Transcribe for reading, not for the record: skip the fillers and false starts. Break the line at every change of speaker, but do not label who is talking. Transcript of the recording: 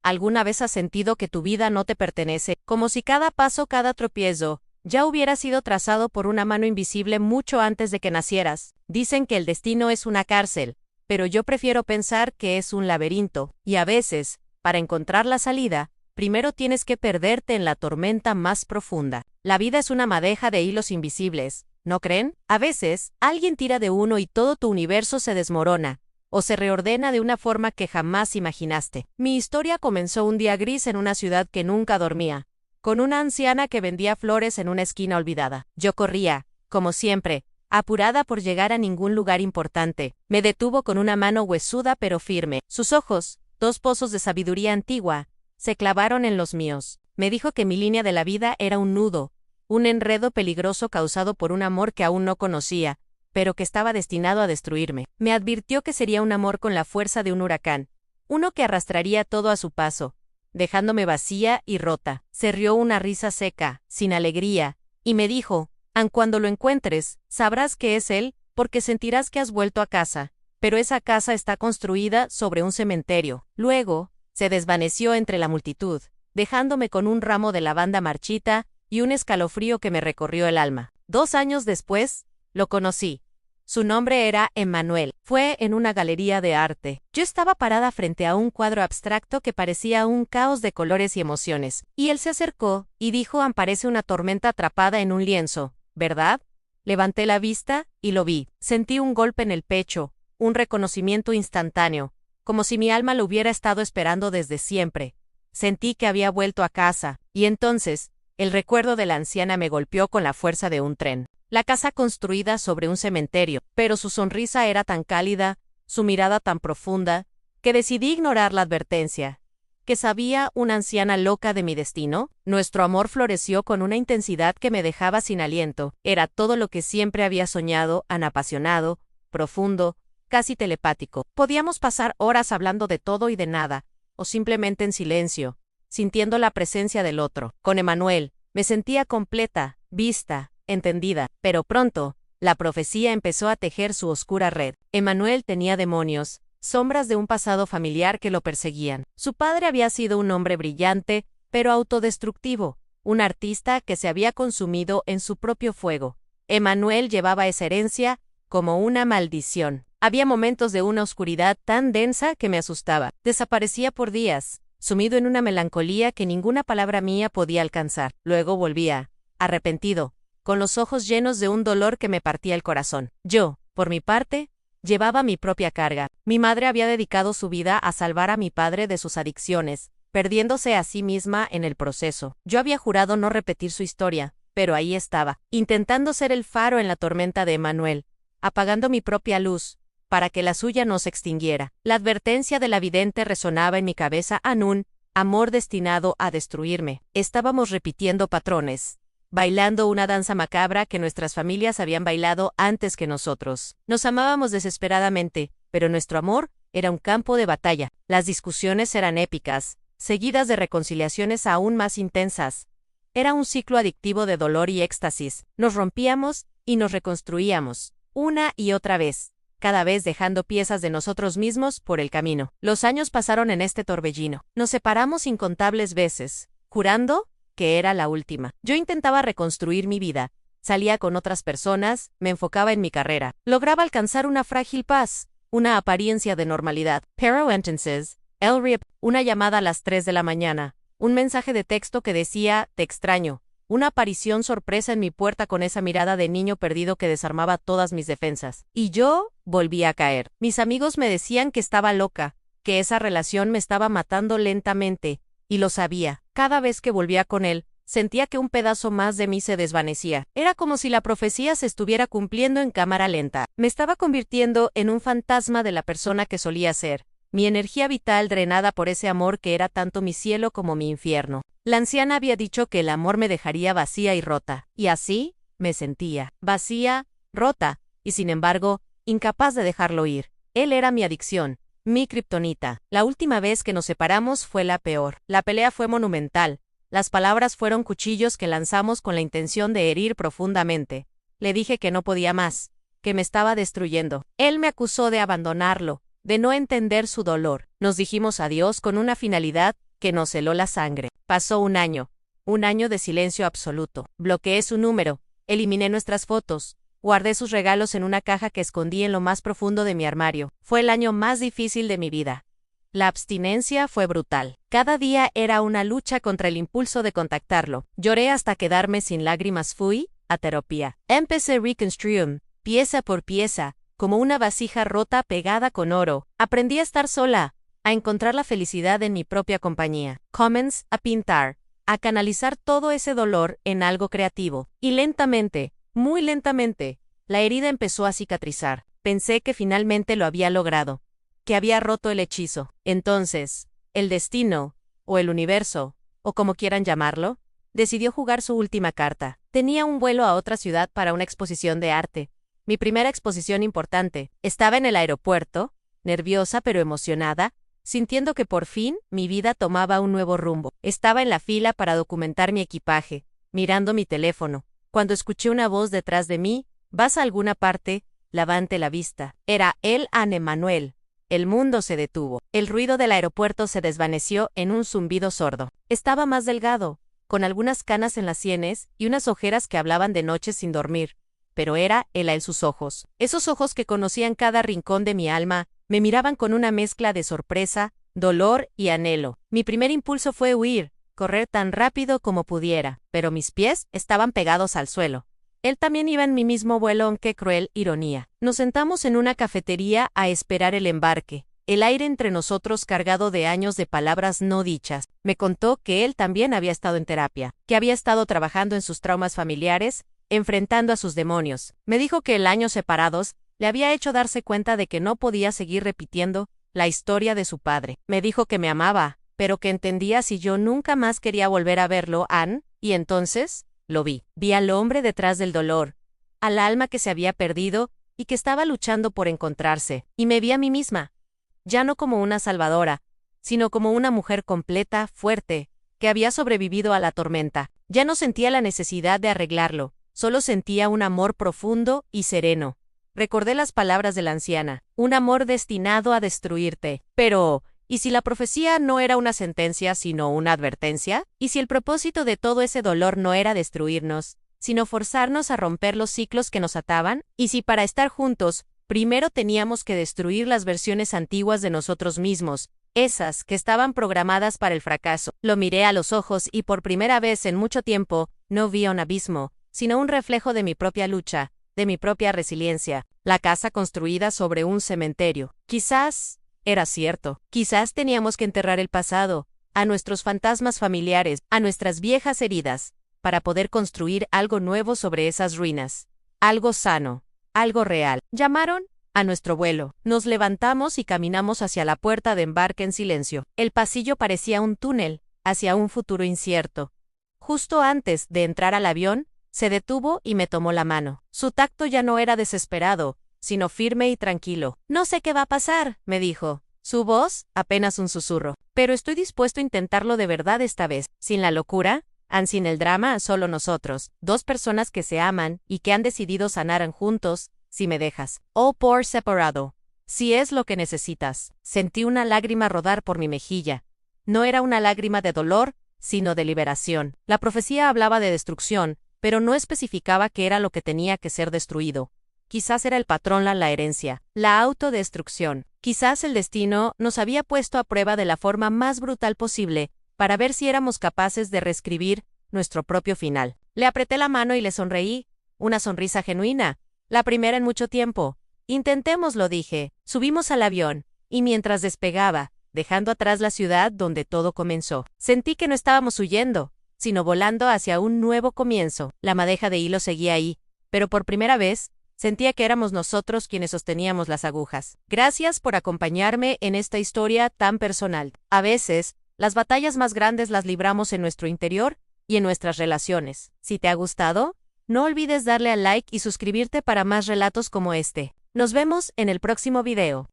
¿Alguna vez has sentido que tu vida no te pertenece, como si cada paso, cada tropiezo, ya hubiera sido trazado por una mano invisible mucho antes de que nacieras? Dicen que el destino es una cárcel, pero yo prefiero pensar que es un laberinto, y a veces, para encontrar la salida, primero tienes que perderte en la tormenta más profunda. La vida es una madeja de hilos invisibles, ¿no creen? A veces, alguien tira de uno y todo tu universo se desmorona, o se reordena de una forma que jamás imaginaste. Mi historia comenzó un día gris en una ciudad que nunca dormía, con una anciana que vendía flores en una esquina olvidada. Yo corría, como siempre, apurada por llegar a ningún lugar importante. Me detuvo con una mano huesuda pero firme. Sus ojos, dos pozos de sabiduría antigua, se clavaron en los míos. Me dijo que mi línea de la vida era un nudo, un enredo peligroso causado por un amor que aún no conocía, pero que estaba destinado a destruirme. Me advirtió que sería un amor con la fuerza de un huracán, uno que arrastraría todo a su paso, dejándome vacía y rota. Se rió una risa seca, sin alegría, y me dijo: «Aun cuando lo encuentres, sabrás que es él, porque sentirás que has vuelto a casa, pero esa casa está construida sobre un cementerio». Luego, se desvaneció entre la multitud, dejándome con un ramo de lavanda marchita y un escalofrío que me recorrió el alma. 2 años después, lo conocí. Su nombre era Emmanuel. Fue en una galería de arte. Yo estaba parada frente a un cuadro abstracto que parecía un caos de colores y emociones, y él se acercó y dijo: «Parece una tormenta atrapada en un lienzo, ¿verdad?». Levanté la vista y lo vi. Sentí un golpe en el pecho, un reconocimiento instantáneo, como si mi alma lo hubiera estado esperando desde siempre. Sentí que había vuelto a casa, y entonces, el recuerdo de la anciana me golpeó con la fuerza de un tren. La casa construida sobre un cementerio, pero su sonrisa era tan cálida, su mirada tan profunda, que decidí ignorar la advertencia. ¿Qué sabía una anciana loca de mi destino? Nuestro amor floreció con una intensidad que me dejaba sin aliento. Era todo lo que siempre había soñado, apasionado, profundo, casi telepático. Podíamos pasar horas hablando de todo y de nada, o simplemente en silencio, sintiendo la presencia del otro. Con Emmanuel, me sentía completa, vista, entendida, pero pronto, la profecía empezó a tejer su oscura red. Emmanuel tenía demonios, sombras de un pasado familiar que lo perseguían. Su padre había sido un hombre brillante, pero autodestructivo, un artista que se había consumido en su propio fuego. Emmanuel llevaba esa herencia como una maldición. Había momentos de una oscuridad tan densa que me asustaba. Desaparecía por días, sumido en una melancolía que ninguna palabra mía podía alcanzar. Luego volvía, arrepentido, con los ojos llenos de un dolor que me partía el corazón. Yo, por mi parte, llevaba mi propia carga. Mi madre había dedicado su vida a salvar a mi padre de sus adicciones, perdiéndose a sí misma en el proceso. Yo había jurado no repetir su historia, pero ahí estaba, intentando ser el faro en la tormenta de Emmanuel, apagando mi propia luz, para que la suya no se extinguiera. La advertencia de la vidente resonaba en mi cabeza: Anún, amor destinado a destruirme. Estábamos repitiendo patrones, bailando una danza macabra que nuestras familias habían bailado antes que nosotros. Nos amábamos desesperadamente, pero nuestro amor era un campo de batalla. Las discusiones eran épicas, seguidas de reconciliaciones aún más intensas. Era un ciclo adictivo de dolor y éxtasis. Nos rompíamos y nos reconstruíamos, una y otra vez, cada vez dejando piezas de nosotros mismos por el camino. Los años pasaron en este torbellino. Nos separamos incontables veces, jurando que era la última. Yo intentaba reconstruir mi vida, salía con otras personas, me enfocaba en mi carrera. Lograba alcanzar una frágil paz, una apariencia de normalidad. Pero entonces, el rip, una llamada a las 3 de la mañana, un mensaje de texto que decía: «Te extraño», una aparición sorpresa en mi puerta con esa mirada de niño perdido que desarmaba todas mis defensas. Y yo volví a caer. Mis amigos me decían que estaba loca, que esa relación me estaba matando lentamente, y lo sabía. Cada vez que volvía con él, sentía que un pedazo más de mí se desvanecía. Era como si la profecía se estuviera cumpliendo en cámara lenta. Me estaba convirtiendo en un fantasma de la persona que solía ser, mi energía vital drenada por ese amor que era tanto mi cielo como mi infierno. La anciana había dicho que el amor me dejaría vacía y rota, y así me sentía, vacía, rota, y sin embargo, incapaz de dejarlo ir. Él era mi adicción, mi kriptonita. La última vez que nos separamos fue la peor. La pelea fue monumental. Las palabras fueron cuchillos que lanzamos con la intención de herir profundamente. Le dije que no podía más, que me estaba destruyendo. Él me acusó de abandonarlo, de no entender su dolor. Nos dijimos adiós con una finalidad que nos heló la sangre. Pasó un año de silencio absoluto. Bloqueé su número, eliminé nuestras fotos, guardé sus regalos en una caja que escondí en lo más profundo de mi armario. Fue el año más difícil de mi vida. La abstinencia fue brutal. Cada día era una lucha contra el impulso de contactarlo. Lloré hasta quedarme sin lágrimas. Fui a terapia. Empecé reconstruir, pieza por pieza, como una vasija rota pegada con oro. Aprendí a estar sola, a encontrar la felicidad en mi propia compañía. Comencé a pintar, a canalizar todo ese dolor en algo creativo. Y lentamente, muy lentamente, la herida empezó a cicatrizar. Pensé que finalmente lo había logrado, que había roto el hechizo. Entonces, el destino, o el universo, o como quieran llamarlo, decidió jugar su última carta. Tenía un vuelo a otra ciudad para una exposición de arte. Mi primera exposición importante. Estaba en el aeropuerto, nerviosa pero emocionada, sintiendo que por fin mi vida tomaba un nuevo rumbo. Estaba en la fila para documentar mi equipaje, mirando mi teléfono, cuando escuché una voz detrás de mí. ¿Vas a alguna parte? Levante la vista. Era él, Anne Manuel. El mundo se detuvo. El ruido del aeropuerto se desvaneció en un zumbido sordo. Estaba más delgado, con algunas canas en las sienes y unas ojeras que hablaban de noches sin dormir. Pero era él a él sus ojos. Esos ojos que conocían cada rincón de mi alma, me miraban con una mezcla de sorpresa, dolor y anhelo. Mi primer impulso fue huir, correr tan rápido como pudiera, pero mis pies estaban pegados al suelo. Él también iba en mi mismo vuelo. ¡Qué cruel ironía! Nos sentamos en una cafetería a esperar el embarque, el aire entre nosotros cargado de años de palabras no dichas. Me contó que él también había estado en terapia, que había estado trabajando en sus traumas familiares, enfrentando a sus demonios. Me dijo que el año separados le había hecho darse cuenta de que no podía seguir repitiendo la historia de su padre. Me dijo que me amaba, pero que entendía si yo nunca más quería volver a verlo, Anne, y entonces lo vi. Vi al hombre detrás del dolor, al alma que se había perdido y que estaba luchando por encontrarse, y me vi a mí misma, ya no como una salvadora, sino como una mujer completa, fuerte, que había sobrevivido a la tormenta. Ya no sentía la necesidad de arreglarlo, solo sentía un amor profundo y sereno. Recordé las palabras de la anciana, un amor destinado a destruirte. Pero, ¿y si la profecía no era una sentencia sino una advertencia? ¿Y si el propósito de todo ese dolor no era destruirnos, sino forzarnos a romper los ciclos que nos ataban? ¿Y si para estar juntos, primero teníamos que destruir las versiones antiguas de nosotros mismos, esas que estaban programadas para el fracaso? Lo miré a los ojos y por primera vez en mucho tiempo, no vi un abismo, sino un reflejo de mi propia lucha, de mi propia resiliencia. La casa construida sobre un cementerio. Quizás era cierto. Quizás teníamos que enterrar el pasado, a nuestros fantasmas familiares, a nuestras viejas heridas, para poder construir algo nuevo sobre esas ruinas. Algo sano, algo real. Llamaron a nuestro vuelo. Nos levantamos y caminamos hacia la puerta de embarque en silencio. El pasillo parecía un túnel, hacia un futuro incierto. Justo antes de entrar al avión, se detuvo y me tomó la mano. Su tacto ya no era desesperado, sino firme y tranquilo. No sé qué va a pasar, me dijo. Su voz, apenas un susurro. Pero estoy dispuesto a intentarlo de verdad esta vez. Sin la locura, sin el drama, solo nosotros. Dos personas que se aman y que han decidido sanar juntos, si me dejas. O por separado. Si es lo que necesitas. Sentí una lágrima rodar por mi mejilla. No era una lágrima de dolor, sino de liberación. La profecía hablaba de destrucción, pero no especificaba qué era lo que tenía que ser destruido. Quizás era el patrón, la herencia, la autodestrucción. Quizás el destino nos había puesto a prueba de la forma más brutal posible, para ver si éramos capaces de reescribir nuestro propio final. Le apreté la mano y le sonreí, una sonrisa genuina, la primera en mucho tiempo. Intentémoslo, dije. Subimos al avión, y mientras despegaba, dejando atrás la ciudad donde todo comenzó, sentí que no estábamos huyendo, sino volando hacia un nuevo comienzo. La madeja de hilo seguía ahí, pero por primera vez, sentía que éramos nosotros quienes sosteníamos las agujas. Gracias por acompañarme en esta historia tan personal. A veces, las batallas más grandes las libramos en nuestro interior y en nuestras relaciones. Si te ha gustado, no olvides darle al like y suscribirte para más relatos como este. Nos vemos en el próximo video.